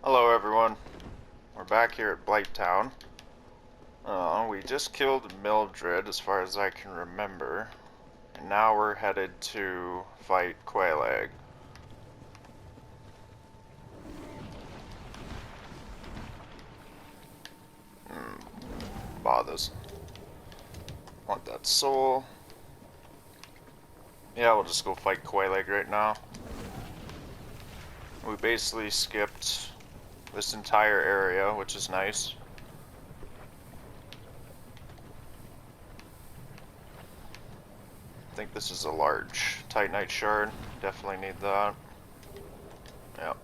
Hello everyone, we're back here at Blighttown. We just killed Mildred as far as I can remember, and now we're headed to fight Quelaag. Bothers. Want that soul. Yeah, we'll just go fight Quelaag right now. We basically skipped this entire area, which is nice. I think this is a large Titanite shard. Definitely need that. Yep.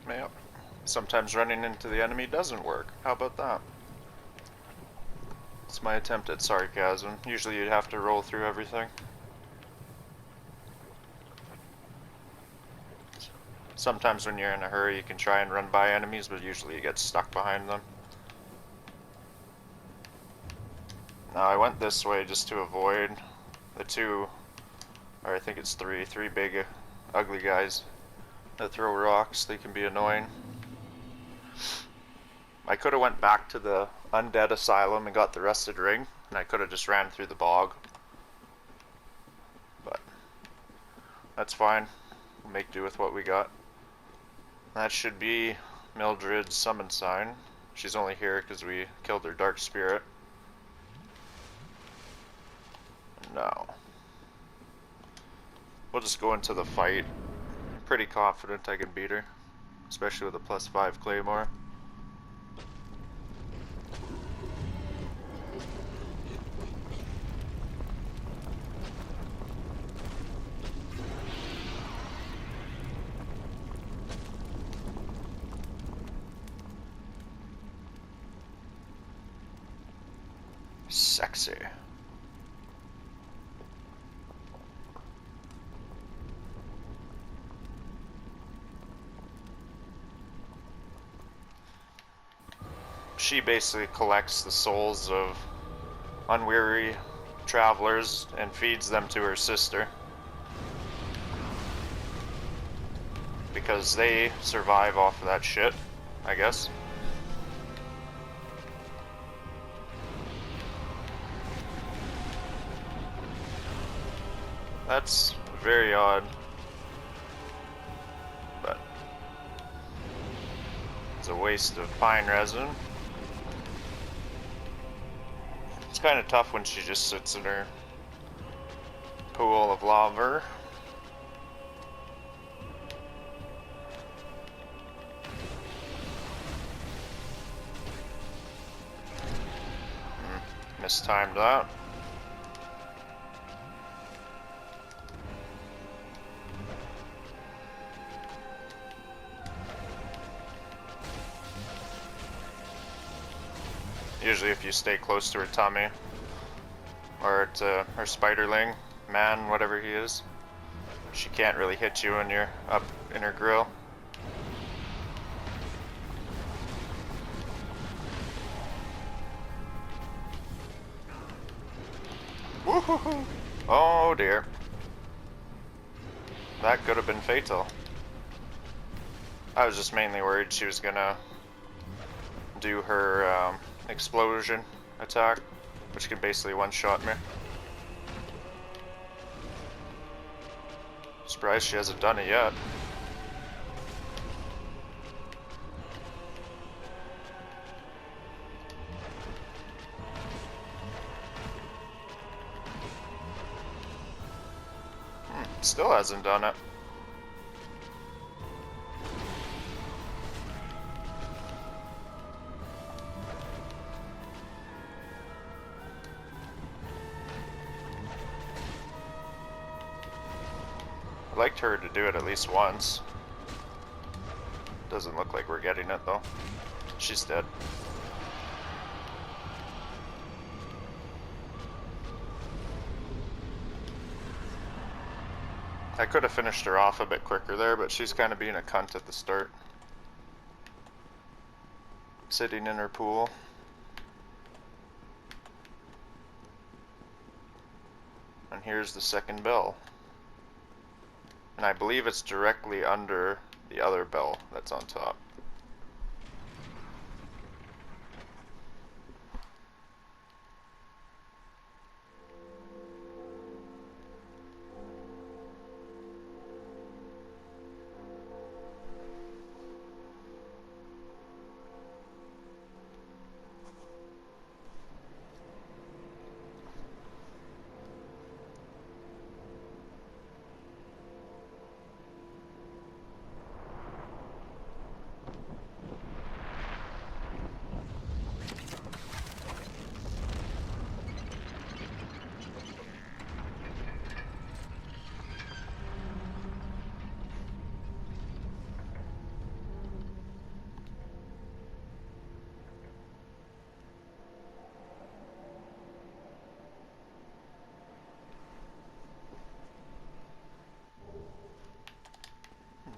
Yep. Sometimes running into the enemy doesn't work. How about that? It's my attempt at sarcasm. Usually you'd have to roll through everything. Sometimes when you're in a hurry you can try and run by enemies, but usually you get stuck behind them. Now I went this way just to avoid the two, or I think it's three big ugly guys that throw rocks. They can be annoying. I could have went back to the undead asylum and got the rusted ring, and I could have just ran through the bog. But that's fine. We'll make do with what we got. That should be Mildred's summon sign. She's only here because we killed her dark spirit. No. We'll just go into the fight. I'm pretty confident I can beat her, especially with a +5 claymore. Sexy. She basically collects the souls of unweary travelers and feeds them to her sister, because they survive off of that shit, I guess. That's very odd, but it's a waste of pine resin. It's kind of tough when she just sits in her pool of lava. Mistimed that. Usually if you stay close to her tummy, or to her spiderling, man, whatever he is, she can't really hit you when you're up in her grill. Woohoo! Oh dear. That could have been fatal. I was just mainly worried she was gonna do her explosion attack, which can basically one-shot me. Surprised she hasn't done it yet. Still hasn't done it. I'd like her to do it at least once. Doesn't look like we're getting it though. She's dead. I could have finished her off a bit quicker there, but she's kind of being a cunt at the start. Sitting in her pool. And here's the second bell. And I believe it's directly under the other bell that's on top.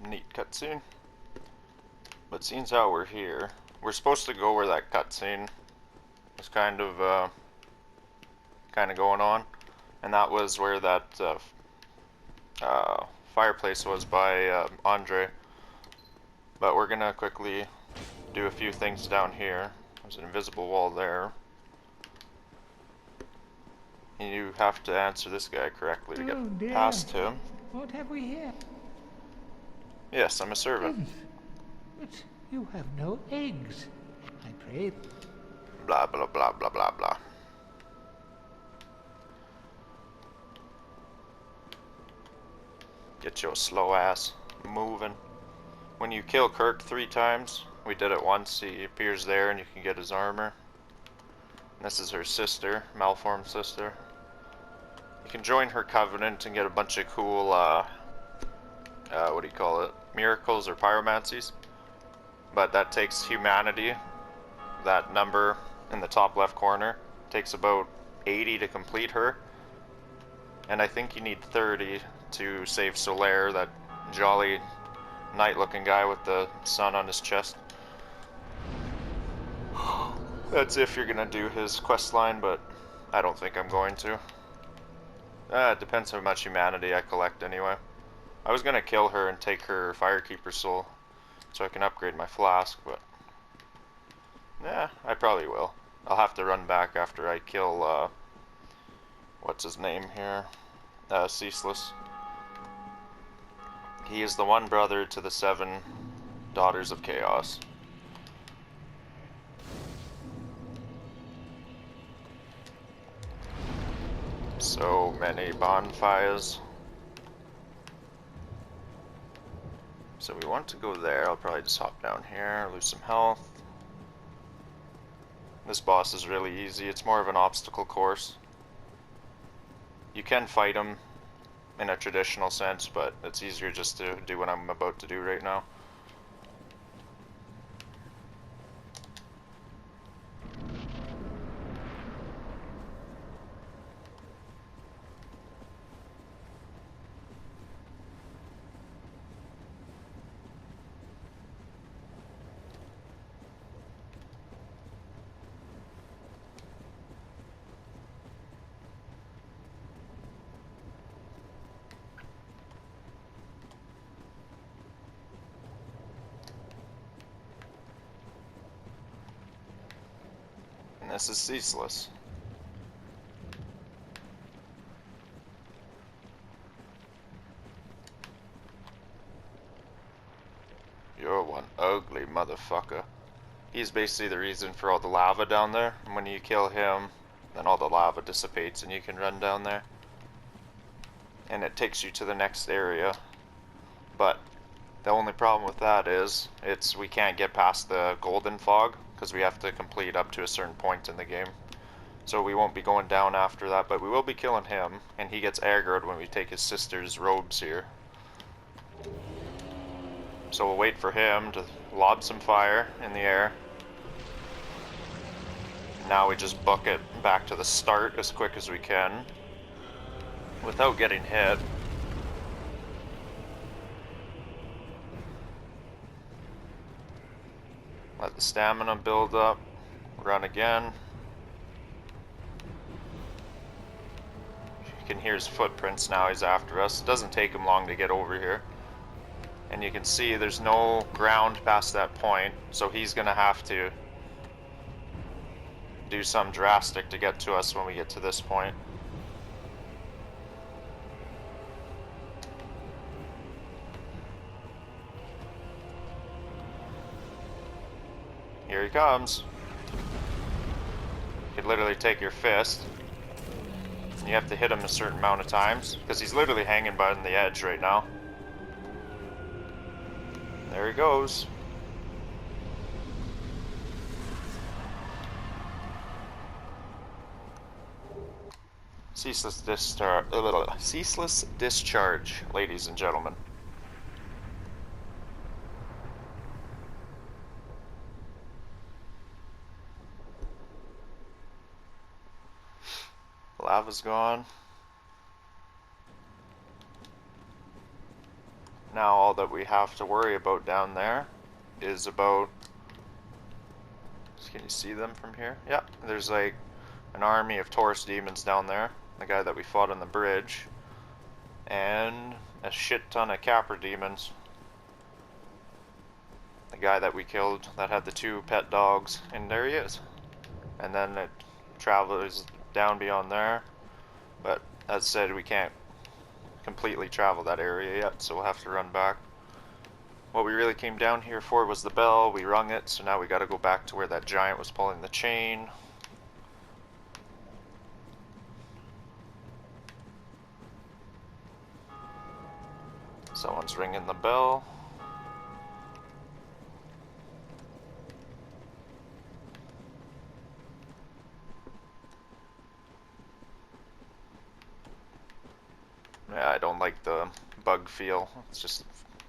Neat cutscene. But seeing how we're here, we're supposed to go where that cutscene was kind of going on, and that was where that fireplace was by Andre. But we're gonna quickly do a few things down here. There's an invisible wall there. And you have to answer this guy correctly to get past him. What have we here? Yes, I'm a servant. Eggs. But you have no eggs. I pray. Blah, blah, blah, blah, blah, blah. Get your slow ass moving. When you kill Kirk 3 times, we did it once, he appears there and you can get his armor. And this is her sister, malformed sister. You can join her covenant and get a bunch of cool, what do you call it? Miracles or pyromancies. But that takes humanity. That number in the top left corner takes about 80 to complete her. And I think you need 30 to save Solaire, that jolly knight looking guy with the sun on his chest. That's if you're gonna do his quest line, but I don't think I'm going to. It depends how much humanity I collect anyway. I was gonna kill her and take her firekeeper soul so I can upgrade my flask, but yeah, I probably will. I'll have to run back after I kill what's his name here? Ceaseless. He is the one brother to the 7 daughters of chaos. So many bonfires. So we want to go there. I'll probably just hop down here, lose some health. This boss is really easy. It's more of an obstacle course. You can fight him in a traditional sense, but it's easier just to do what I'm about to do right now. And this is ceaseless. You're one ugly motherfucker. He's basically the reason for all the lava down there. And when you kill him, then all the lava dissipates and you can run down there. And it takes you to the next area. But the only problem with that is, we can't get past the golden fog, because we have to complete up to a certain point in the game. So we won't be going down after that, but we will be killing him, and he gets aggroed when we take his sister's robes here. So we'll wait for him to lob some fire in the air. Now we just book it back to the start as quick as we can, without getting hit. Let the stamina build up, run again. You can hear his footprints now. He's after us. It doesn't take him long to get over here. And you can see there's no ground past that point, so he's gonna have to do something drastic to get to us when we get to this point. Here he comes. You could literally take your fist, and you have to hit him a certain amount of times, because he's literally hanging by the edge right now. There he goes. Ceaseless discharge, ladies and gentlemen. Lava's gone. Now all that we have to worry about down there is about... Can you see them from here? Yep, there's like an army of Taurus demons down there. The guy that we fought on the bridge. And a shit ton of Capra demons. The guy that we killed that had the 2 pet dogs. And there he is. And then it travels down beyond there. But as said, we can't completely travel that area yet, so we'll have to run back. What we really came down here for was the bell. We rung it, so now we gotta go back to where that giant was pulling the chain. Someone's ringing the bell. Yeah, I don't like the bug feel. It just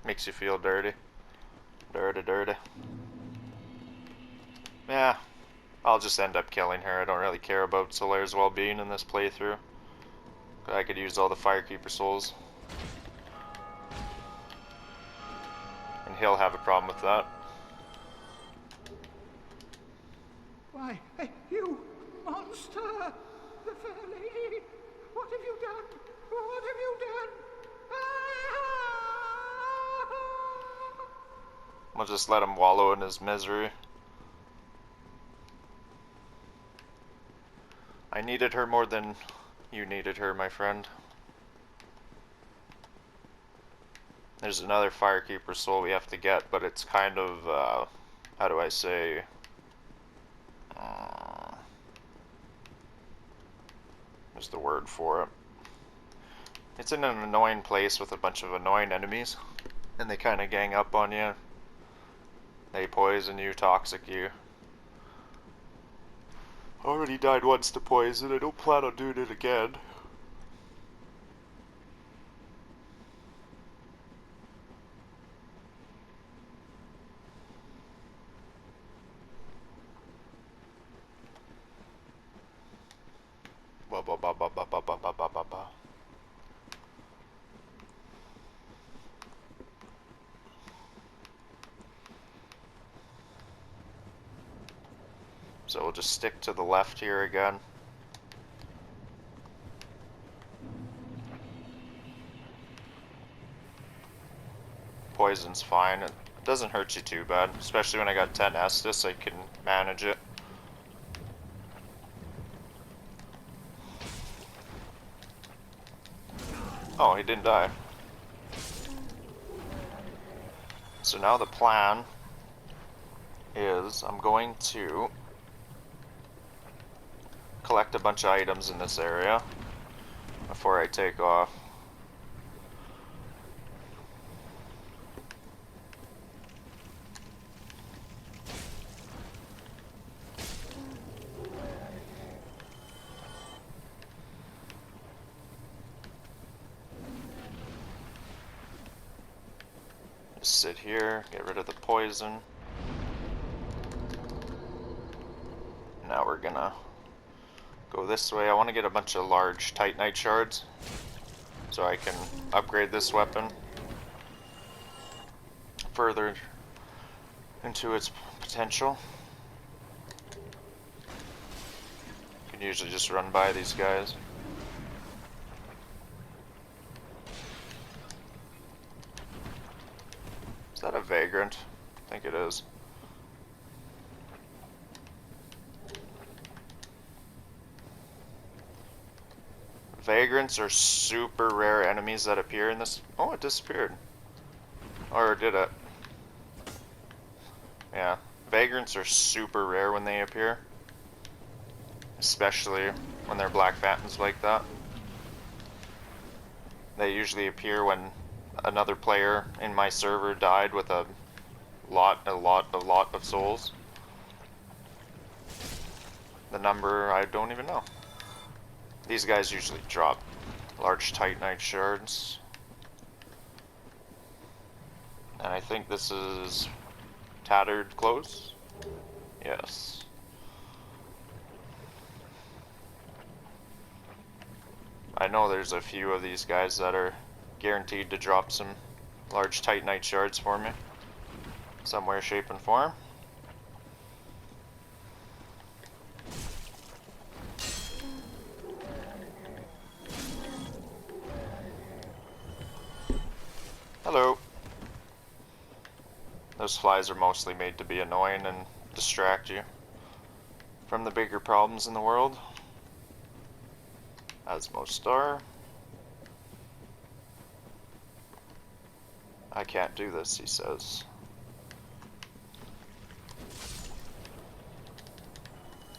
makes you feel dirty. Dirty. Yeah, I'll just end up killing her. I don't really care about Solaire's well-being in this playthrough. I could use all the firekeeper souls. And he'll have a problem with that. Why, you monster! The fair lady! What have you done? What have you done? We'll just let him wallow in his misery. I needed her more than you needed her, my friend. There's another firekeeper soul we have to get, but it's kind of, how do I say... What's the word for it? It's in an annoying place with a bunch of annoying enemies, and they kind of gang up on you. They poison you, toxic you. Already died once to poison, I don't plan on doing it again. Ba ba ba ba ba ba ba ba ba ba ba. So we'll just stick to the left here again. Poison's fine. It doesn't hurt you too bad, especially when I got 10 Estus, I can manage it. Oh, he didn't die. So now the plan is I'm going to collect a bunch of items in this area before I take off. Just sit here, get rid of the poison. Now we're gonna go this way. I want to get a bunch of large Titanite shards so I can upgrade this weapon further into its potential. You can usually just run by these guys. Vagrant. I think it is. Vagrants are super rare enemies that appear in this. Oh, it disappeared. Or did it? Yeah. Vagrants are super rare when they appear. Especially when they're black phantoms like that. They usually appear when another player in my server died with a lot of souls. The number, I don't even know. These guys usually drop large titanite shards. And I think this is tattered clothes. Yes. I know there's a few of these guys that are guaranteed to drop some large titanite shards for me. Some way, shape, and form. Hello. Those flies are mostly made to be annoying and distract you from the bigger problems in the world. As most are. I can't do this, he says.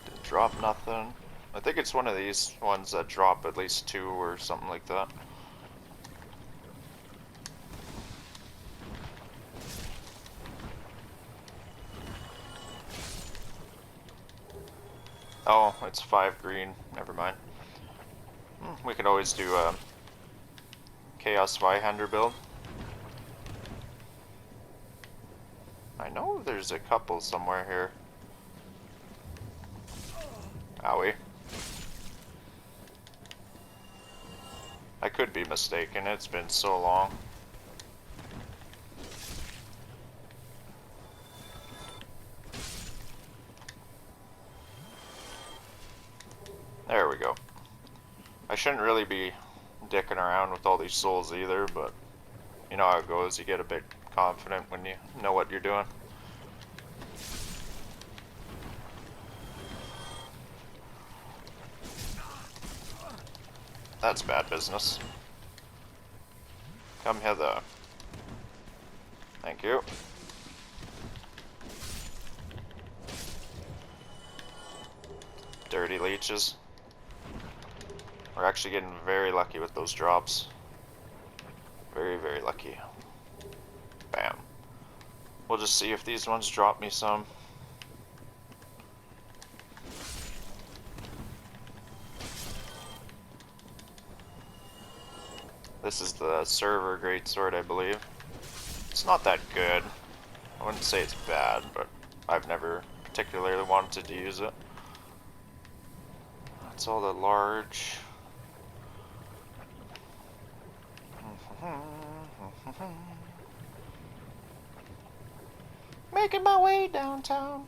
Didn't drop nothing. I think it's one of these ones that drop at least 2 or something like that. Oh, it's 5 green. Never mind. We could always do a Chaos Zweihander build. I know there's a couple somewhere here. Owie. I could be mistaken, it's been so long. There we go. I shouldn't really be dicking around with all these souls either, but you know how it goes, you get a bit confident when you know what you're doing. That's bad business. Come hither. Thank you. Dirty leeches. We're actually getting very lucky with those drops. Very, very lucky. Bam. We'll just see if these ones drop me some. This is the server greatsword, I believe. It's not that good. I wouldn't say it's bad, but I've never particularly wanted to use it. That's all the large. Making my way downtown.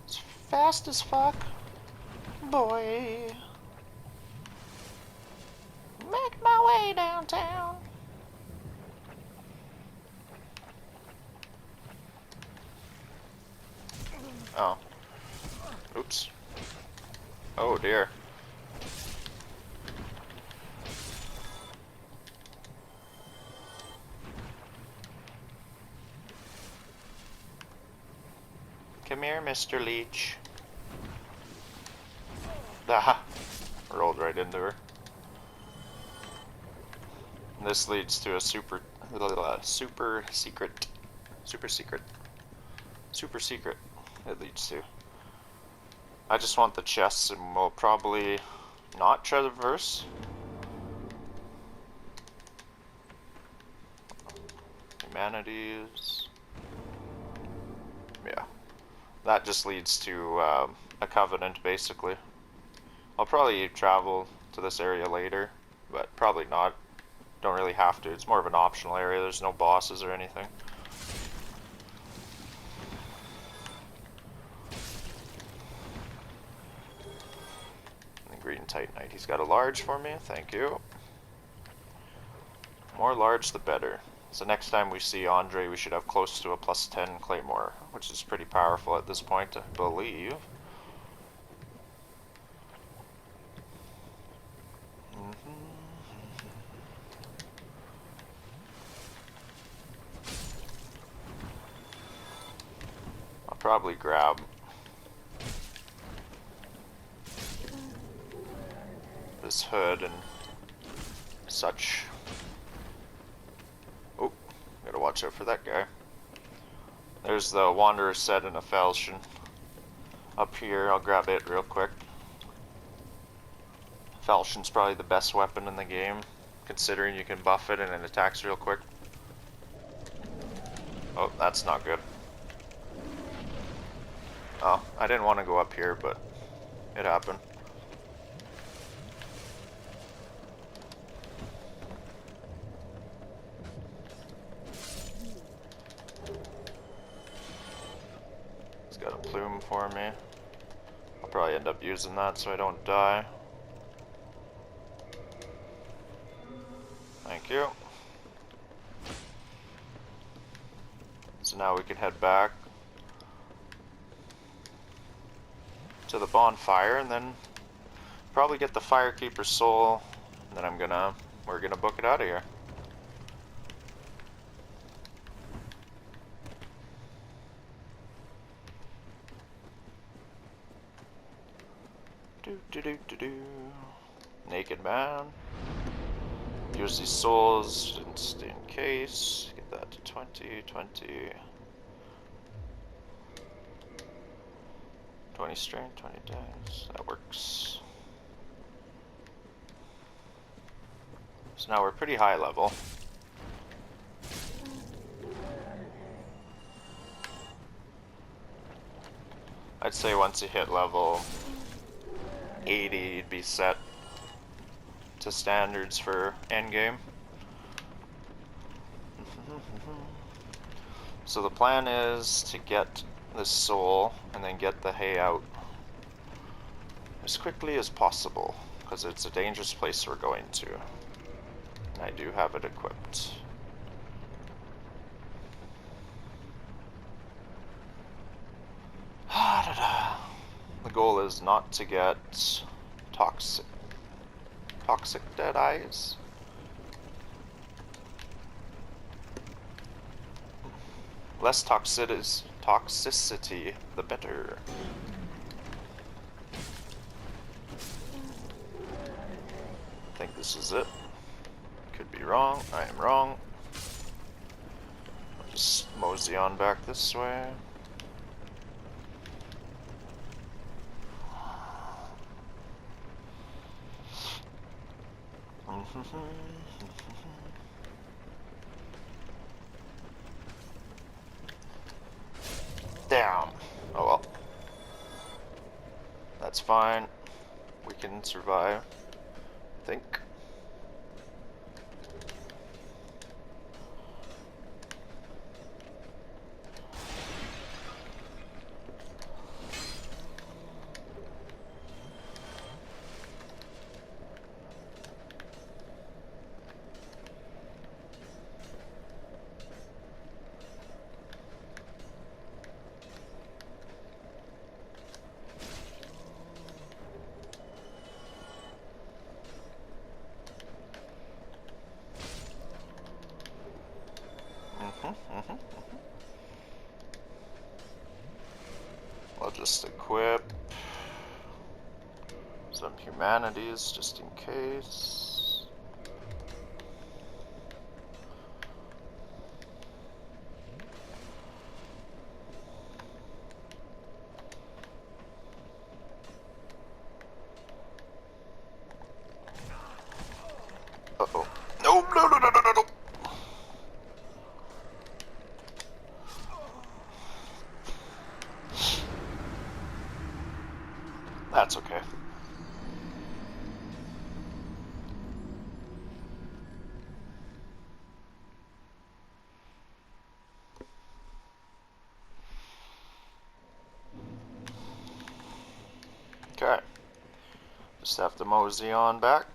As fast as fuck. Boy. Make my way downtown. Oh. Oops. Oh dear. Come here, Mr. Leech. Ah, rolled right into her. This leads to a super secret. It leads to. I just want the chests, and we'll probably not traverse. Humanities. Yeah. That just leads to a covenant, basically. I'll probably travel to this area later, but probably not. Don't really have to. It's more of an optional area. There's no bosses or anything. And green titanite. He's got a large for me. Thank you. More large, the better. So next time we see Andre, we should have close to a +10 Claymore, which is pretty powerful at this point, I believe. I'll probably grab this hood and such. Oh, gotta watch out for that guy. There's the Wanderer set and a falchion up here. I'll grab it real quick. Falchion's probably the best weapon in the game, considering you can buff it and it attacks real quick. Oh, that's not good. Oh, I didn't want to go up here, but it happened. He's got a plume for me. I'll probably end up using that so I don't die. Thank you. So now we can head back to the bonfire and then probably get the firekeeper soul, and then we're gonna book it out of here. Naked man. Use these souls just in case. Get that to 20, 20. 20 strength, 20 dice. That works. So now we're pretty high level. I'd say once you hit level 80, you'd be set to standards for endgame. So the plan is to get this soul and then get the hay out as quickly as possible, because it's a dangerous place we're going to. And I do have it equipped. The goal is not to get toxic dead eyes. Less toxicity, the better. I think this is it. Could be wrong. I am wrong. I'll just mosey on back this way. Damn. Oh well. That's fine. We can survive, I think. I'll just equip some humanities just in case. Uh-oh. No, no, no, no, no, no, no. That's okay. Okay. Just have to mosey on back.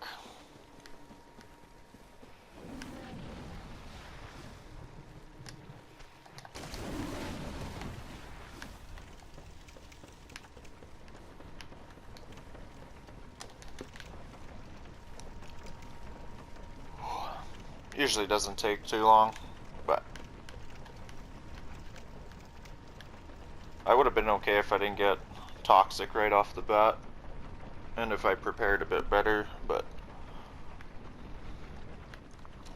Usually doesn't take too long, but I would have been okay if I didn't get toxic right off the bat, and if I prepared a bit better, but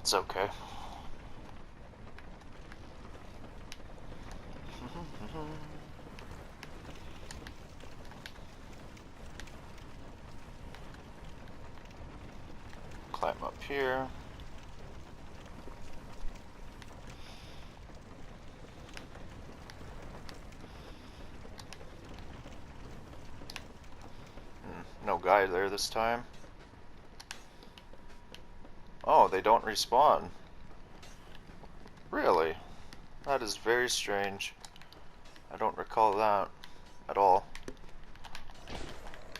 it's okay. Climb up here. No guy there this time. Oh, they don't respawn. Really? That is very strange. I don't recall that at all.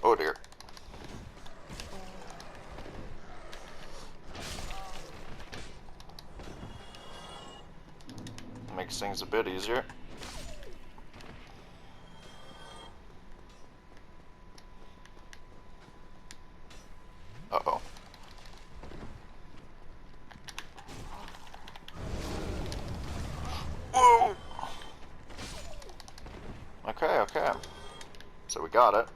Oh dear. Makes things a bit easier. Uh-oh. Whoa! Okay. So we got it.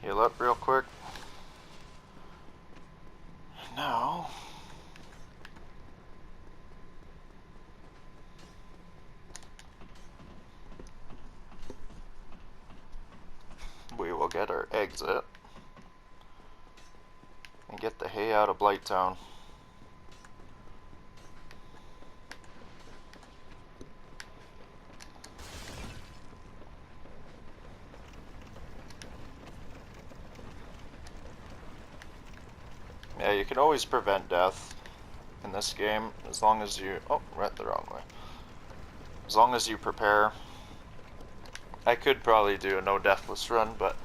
Heal up real quick. Now... we will get our exit. And get the hay out of Blighttown. Yeah, you can always prevent death in this game as long as you... oh, went the wrong way. As long as you prepare. I could probably do a no deathless run, but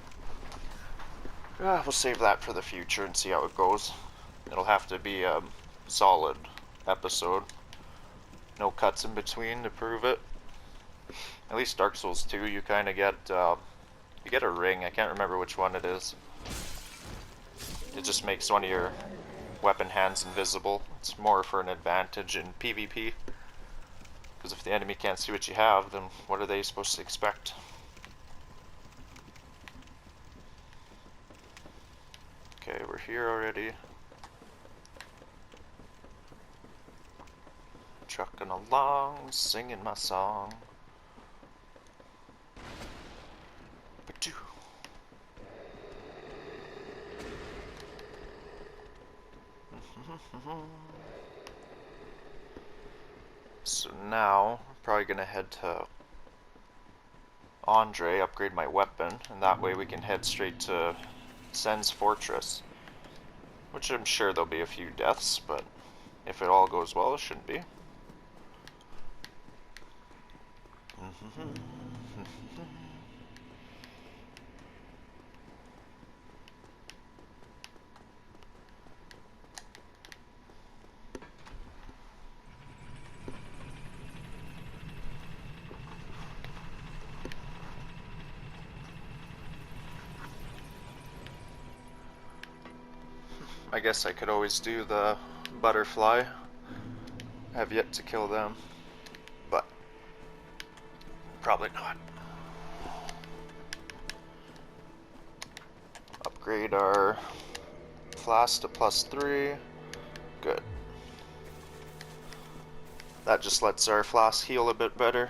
we'll save that for the future and see how it goes. It'll have to be a solid episode. No cuts in between to prove it. At least Dark Souls 2, you kind of get you get a ring. I can't remember which one it is. It just makes one of your weapon hands invisible. It's more for an advantage in PvP. Because if the enemy can't see what you have, then what are they supposed to expect? Okay, we're here already. Trucking along, singing my song. Ba-doo. So now, I'm probably gonna head to Andre, upgrade my weapon, and that way we can head straight to Sen's Fortress. Which I'm sure there'll be a few deaths, but if it all goes well, it shouldn't be. I guess I could always do the butterfly. I have yet to kill them, but probably not. Upgrade our flask to +3. Good. That just lets our flask heal a bit better.